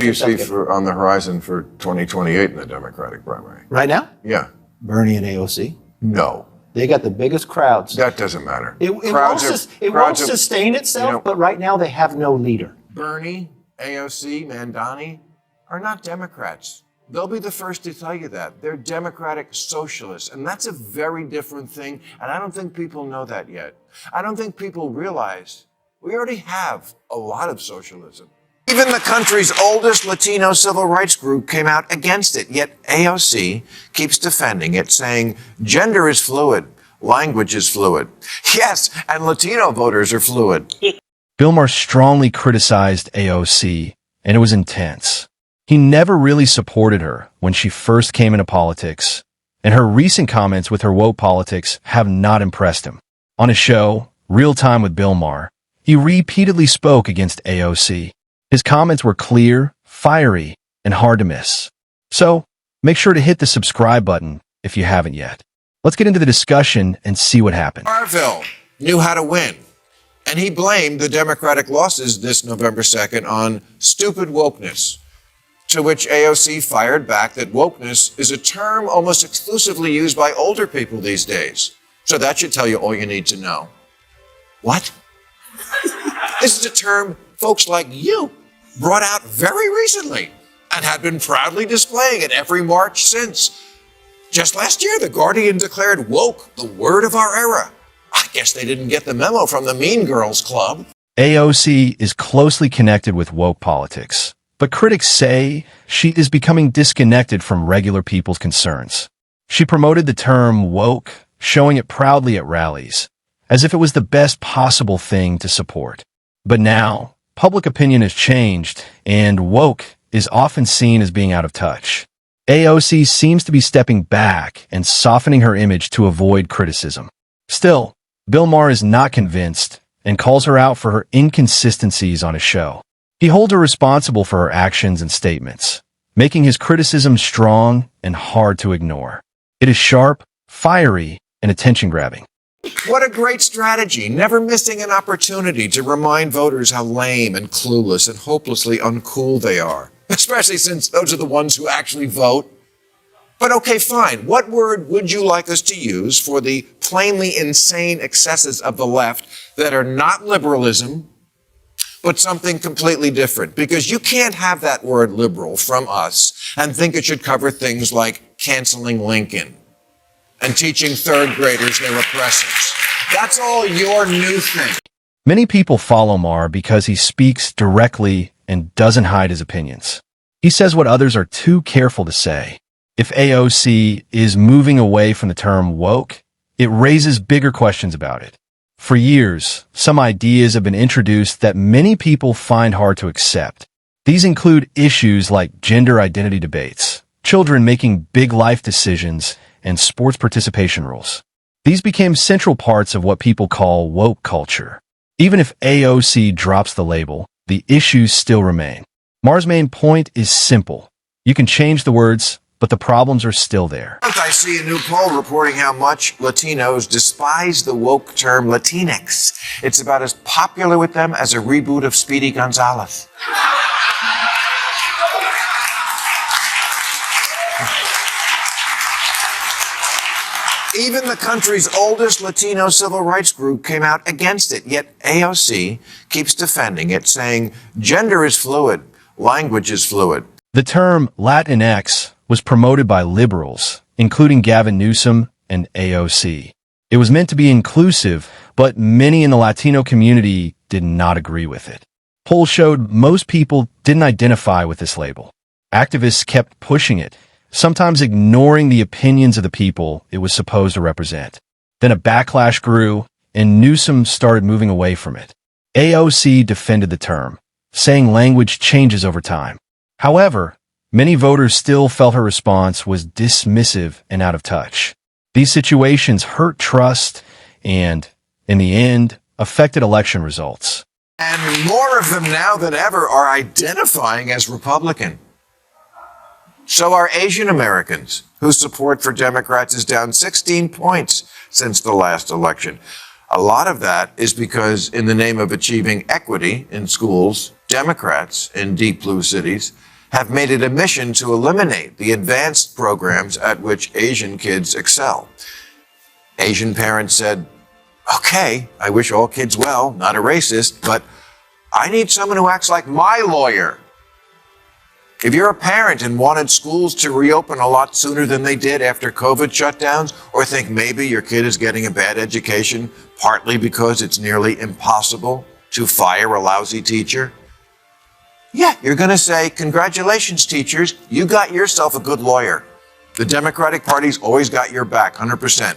Who do you see on the horizon for 2028 in the Democratic primary? Right now? Yeah. Bernie and AOC. No. They got the biggest crowds. That doesn't matter. It won't sustain itself, but right now they have no leader. Bernie, AOC, Mandani are not Democrats. They'll be the first to tell you that. They're Democratic socialists, and that's a very different thing, and I don't think people know that yet. I don't think people realize we already have a lot of socialism. Even the country's oldest Latino civil rights group came out against it, yet AOC keeps defending it, saying gender is fluid, language is fluid. Yes, and Latino voters are fluid. Bill Maher strongly criticized AOC, and it was intense. He never really supported her when she first came into politics, and her recent comments with her woke politics have not impressed him. On his show, Real Time with Bill Maher, he repeatedly spoke against AOC. His comments were clear, fiery, and hard to miss. So, make sure to hit the subscribe button if you haven't yet. Let's get into the discussion and see what happened. Marville knew how to win, and he blamed the Democratic losses this November 2nd on stupid wokeness, to which AOC fired back that wokeness is a term almost exclusively used by older people these days. So that should tell you all you need to know. What? This is a term folks like you brought out very recently and had been proudly displaying at every march since. Just last year, The Guardian declared woke the word of our era. I guess they didn't get the memo from the Mean Girls Club. AOC is closely connected with woke politics, but critics say she is becoming disconnected from regular people's concerns. She promoted the term woke, showing it proudly at rallies, as if it was the best possible thing to support. But now, public opinion has changed, and woke is often seen as being out of touch. AOC seems to be stepping back and softening her image to avoid criticism. Still, Bill Maher is not convinced and calls her out for her inconsistencies on his show. He holds her responsible for her actions and statements, making his criticism strong and hard to ignore. It is sharp, fiery, and attention-grabbing. What a great strategy, never missing an opportunity to remind voters how lame and clueless and hopelessly uncool they are, especially since those are the ones who actually vote. But okay, fine. What word would you like us to use for the plainly insane excesses of the left that are not liberalism, but something completely different? Because you can't have that word liberal from us and think it should cover things like canceling Lincoln and teaching third graders their oppressors. That's all your new thing. Many people follow Maher because he speaks directly and doesn't hide his opinions. He says what others are too careful to say. If AOC is moving away from the term woke, it raises bigger questions about it. For years, some ideas have been introduced that many people find hard to accept. These include issues like gender identity debates, children making big life decisions, and sports participation rules. These became central parts of what people call woke culture. Even if AOC drops the label, the issues still remain. Maher's main point is simple. You can change the words, but the problems are still there. I see a new poll reporting how much Latinos despise the woke term Latinx. It's about as popular with them as a reboot of Speedy Gonzales. Even the country's oldest Latino civil rights group came out against it, yet AOC keeps defending it, saying gender is fluid, language is fluid. The term Latinx was promoted by liberals, including Gavin Newsom and AOC. It was meant to be inclusive, but many in the Latino community did not agree with it. Polls showed most people didn't identify with this label. Activists kept pushing it, sometimes ignoring the opinions of the people it was supposed to represent. Then a backlash grew, and Newsom started moving away from it. AOC defended the term, saying language changes over time. However, many voters still felt her response was dismissive and out of touch. These situations hurt trust and, in the end, affected election results. And more of them now than ever are identifying as Republican. So are Asian Americans, whose support for Democrats is down 16 points since the last election. A lot of that is because, in the name of achieving equity in schools, Democrats in deep blue cities have made it a mission to eliminate the advanced programs at which Asian kids excel. Asian parents said, okay, I wish all kids well, not a racist, but I need someone who acts like my lawyer. If you're a parent and wanted schools to reopen a lot sooner than they did after COVID shutdowns, or think maybe your kid is getting a bad education, partly because it's nearly impossible to fire a lousy teacher, yeah, you're going to say, congratulations, teachers, you got yourself a good lawyer. The Democratic Party's always got your back, 100%.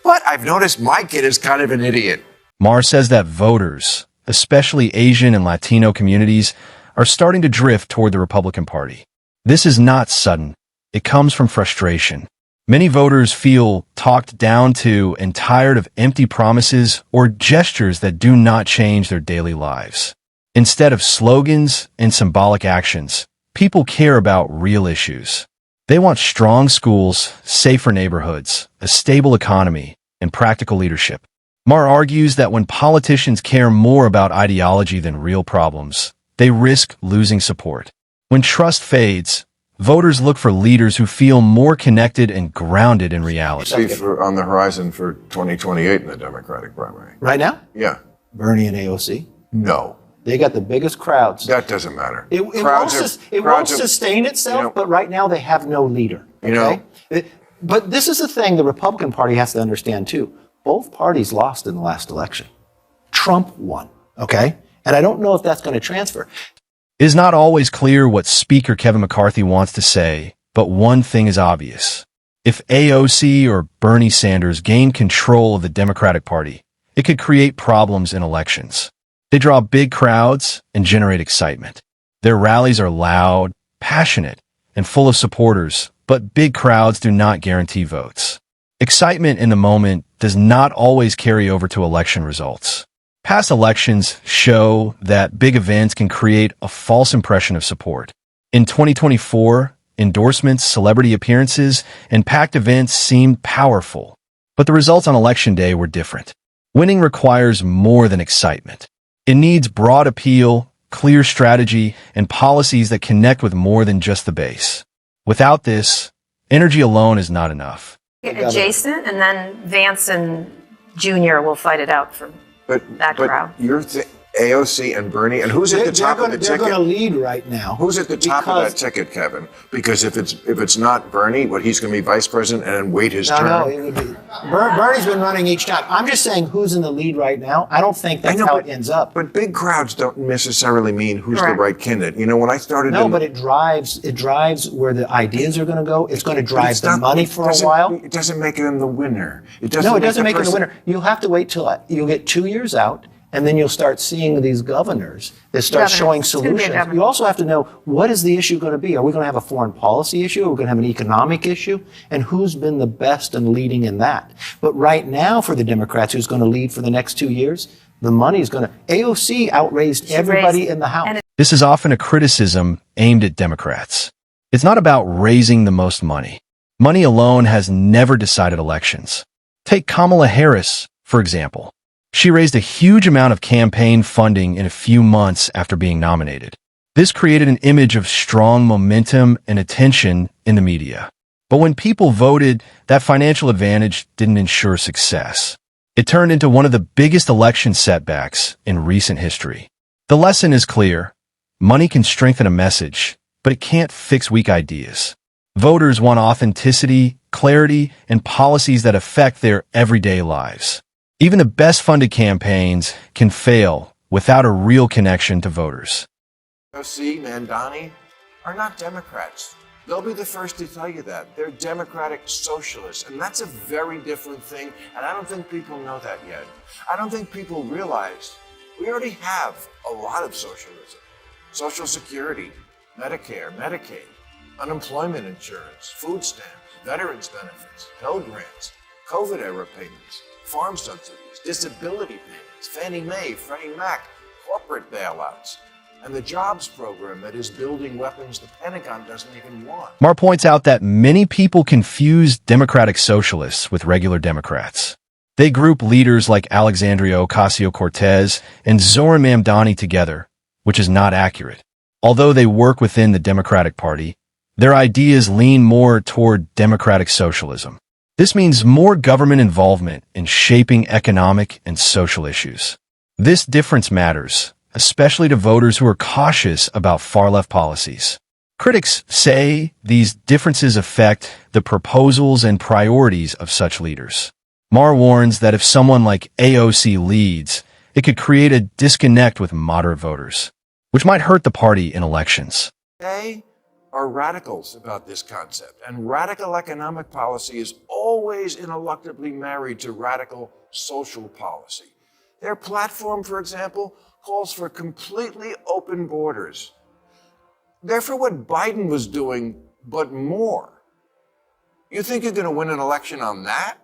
But I've noticed my kid is kind of an idiot. Maher says that voters, especially Asian and Latino communities, are starting to drift toward the Republican Party. This is not sudden. It comes from frustration. Many voters feel talked down to and tired of empty promises or gestures that do not change their daily lives. Instead of slogans and symbolic actions, people care about real issues. They want strong schools, safer neighborhoods, a stable economy, and practical leadership. Maher argues that when politicians care more about ideology than real problems, they risk losing support. When trust fades, voters look for leaders who feel more connected and grounded in reality. See on the horizon for 2028 in the Democratic primary. Right now? Yeah. Bernie and AOC. No. They got the biggest crowds. That doesn't matter. It won't sustain itself, but right now they have no leader. Okay? But this is the thing the Republican Party has to understand too. Both parties lost in the last election. Trump won, okay? And I don't know if that's going to transfer. It is not always clear what Speaker Kevin McCarthy wants to say, but one thing is obvious. If AOC or Bernie Sanders gain control of the Democratic Party, it could create problems in elections. They draw big crowds and generate excitement. Their rallies are loud, passionate, and full of supporters, but big crowds do not guarantee votes. Excitement in the moment does not always carry over to election results. Past elections show that big events can create a false impression of support. In 2024, endorsements, celebrity appearances, and packed events seemed powerful, but the results on Election Day were different. Winning requires more than excitement. It needs broad appeal, clear strategy, and policies that connect with more than just the base. Without this, energy alone is not enough. Adjacent, and then Vance and Junior will fight it out for that crowd. You're AOC and Bernie, and who's at the top of the ticket? They're going to lead right now. Who's at the top of that ticket, Kevin? Because if it's not Bernie, he's going to be vice president and then wait his turn? No, it would be. Bernie's been running each time. I'm just saying who's in the lead right now. I don't think that's how it ends up. But big crowds don't necessarily mean who's the right candidate. You know, when I started... No, but it drives where the ideas are going to go. It's going to drive the money for a while. It doesn't make them the winner. It doesn't make them the winner. You'll have to wait till you get 2 years out, and then you'll start seeing these governors that start showing solutions. You also have to know, what is the issue going to be? Are we going to have a foreign policy issue? Are we going to have an economic issue? And who's been the best in leading in that? But right now, for the Democrats, who's going to lead for the next 2 years, the money's going to... AOC outraised everybody in the House. This is often a criticism aimed at Democrats. It's not about raising the most money. Money alone has never decided elections. Take Kamala Harris, for example. She raised a huge amount of campaign funding in a few months after being nominated. This created an image of strong momentum and attention in the media. But when people voted, that financial advantage didn't ensure success. It turned into one of the biggest election setbacks in recent history. The lesson is clear. Money can strengthen a message, but it can't fix weak ideas. Voters want authenticity, clarity, and policies that affect their everyday lives. Even the best-funded campaigns can fail without a real connection to voters. AOC, Mandani are not Democrats. They'll be the first to tell you that. They're democratic socialists, and that's a very different thing, and I don't think people know that yet. I don't think people realize we already have a lot of socialism. Social Security, Medicare, Medicaid, unemployment insurance, food stamps, veterans benefits, Pell Grants, COVID-era payments, farm subsidies, disability payments, Fannie Mae, Freddie Mac, corporate bailouts, and the jobs program that is building weapons the Pentagon doesn't even want. Maher points out that many people confuse democratic socialists with regular Democrats. They group leaders like Alexandria Ocasio-Cortez and Zohran Mamdani together, which is not accurate. Although they work within the Democratic Party, their ideas lean more toward democratic socialism. This means more government involvement in shaping economic and social issues. This difference matters, especially to voters who are cautious about far-left policies. Critics say these differences affect the proposals and priorities of such leaders. Maher warns that if someone like AOC leads, it could create a disconnect with moderate voters, which might hurt the party in elections. They are radicals about this concept, and radical economic policy is always ineluctably married to radical social policy. Their platform, for example, calls for completely open borders. They're for what Biden was doing, but more. You think you're going to win an election on that?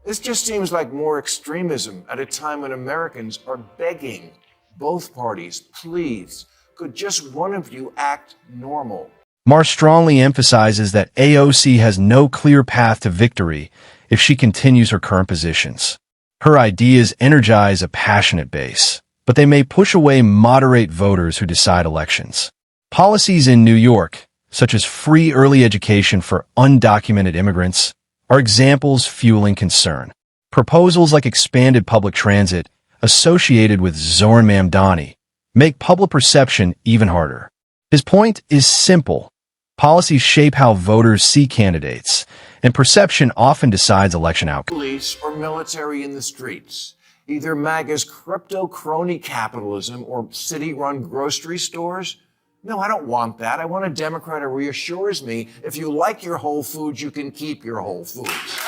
This just seems like more extremism at a time when Americans are begging both parties, please, could just one of you act normal? Maher strongly emphasizes that AOC has no clear path to victory if she continues her current positions. Her ideas energize a passionate base, but they may push away moderate voters who decide elections. Policies in New York, such as free early education for undocumented immigrants, are examples fueling concern. Proposals like expanded public transit associated with Zohran Mamdani make public perception even harder. His point is simple. Policies shape how voters see candidates, and perception often decides election outcomes. Police or military in the streets, either MAGA's crypto crony capitalism or city-run grocery stores. No, I don't want that. I want a Democrat who reassures me if you like your Whole Foods, you can keep your Whole Foods.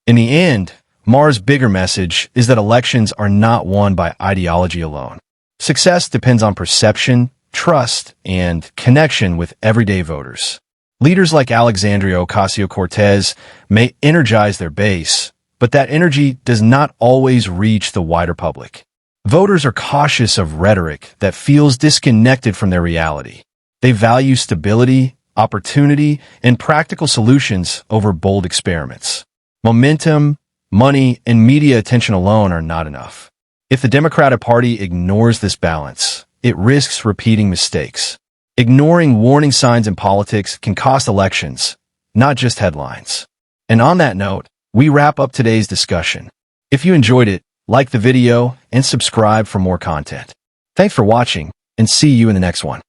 In the end, Maher's bigger message is that elections are not won by ideology alone. Success depends on perception, trust, and connection with everyday voters. Leaders like Alexandria Ocasio-Cortez may energize their base, but that energy does not always reach the wider public. Voters are cautious of rhetoric that feels disconnected from their reality. They value stability, opportunity, and practical solutions over bold experiments. Momentum, money, and media attention alone are not enough. If the Democratic Party ignores this balance, it risks repeating mistakes. Ignoring warning signs in politics can cost elections, not just headlines. And on that note, we wrap up today's discussion. If you enjoyed it, like the video and subscribe for more content. Thanks for watching, and see you in the next one.